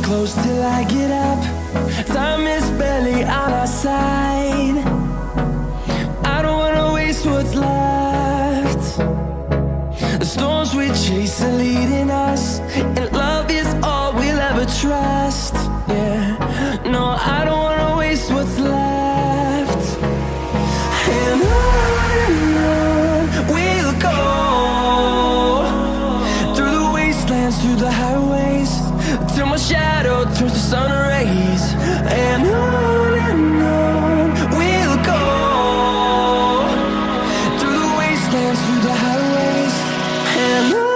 close till I get up. Time is barely on our side. I don't wanna waste what's left. The storms we chase are leading us, and love is all we'll ever trust. Yeah, no, I don't wanna waste what's left. And on we'll go, through the wastelands, through the highways, till my shadow turns to sun rays. And on we'll go, through the wastelands, through the highways, and on.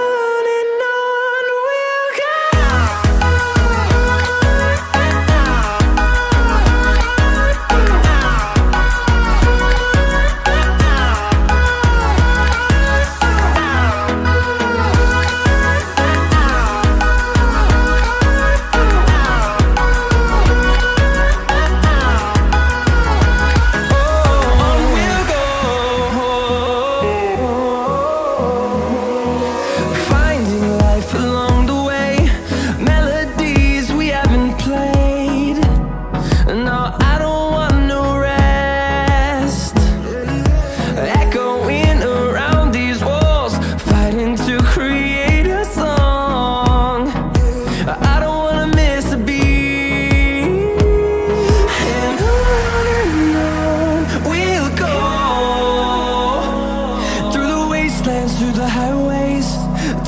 Through the highways,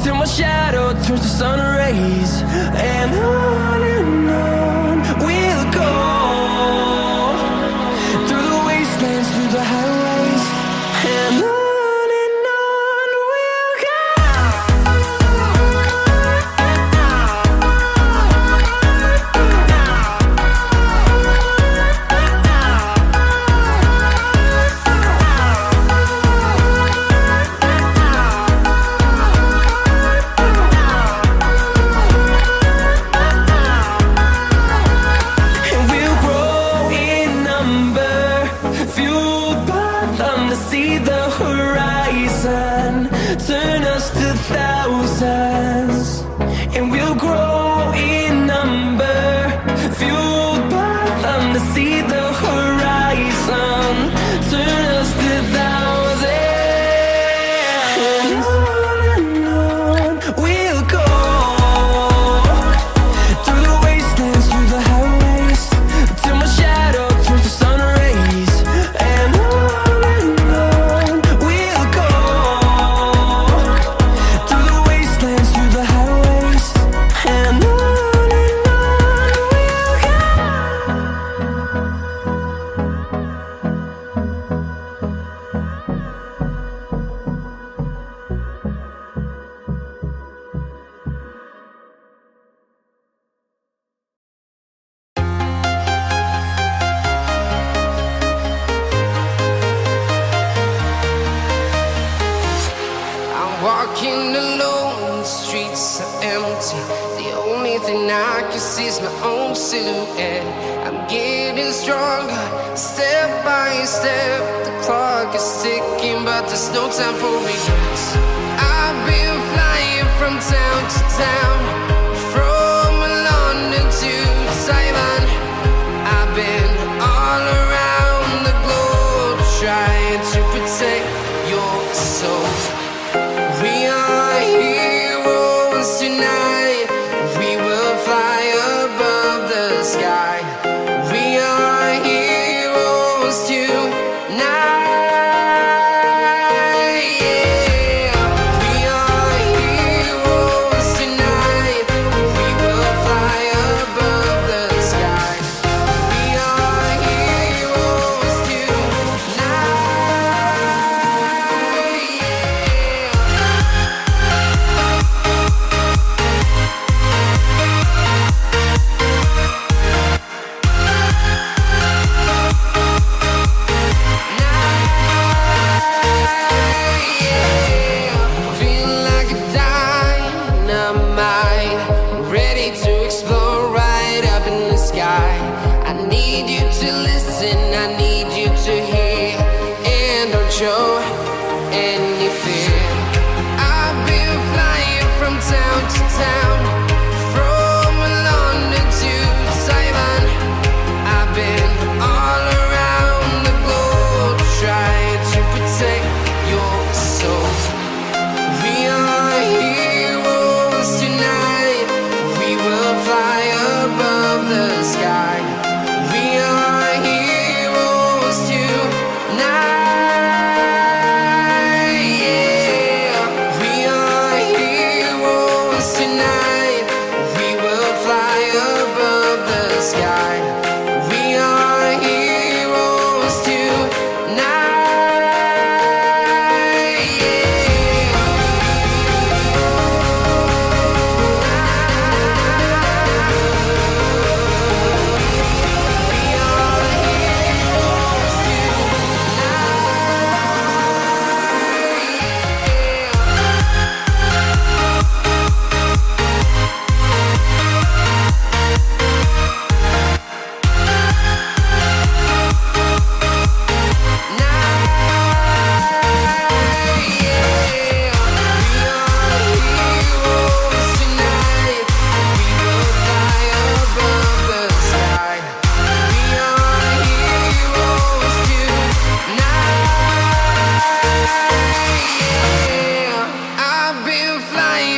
till my shadow turns to sun rays. And on we'll go, through the wastelands, through the highways, and on we'll go. See the horizon turn us to thousands, and we'll grow in number, fueled by them to see the horizon turn us to thousands. And on we'll go, through the wastelands, through the highways, till my shadow turns to sun rays. And walking alone, the streets are empty. The only thing I can see is my own silhouette. I'm getting stronger, step by step. The clock is ticking, but there's no time for regrets. I've been flying from town to town,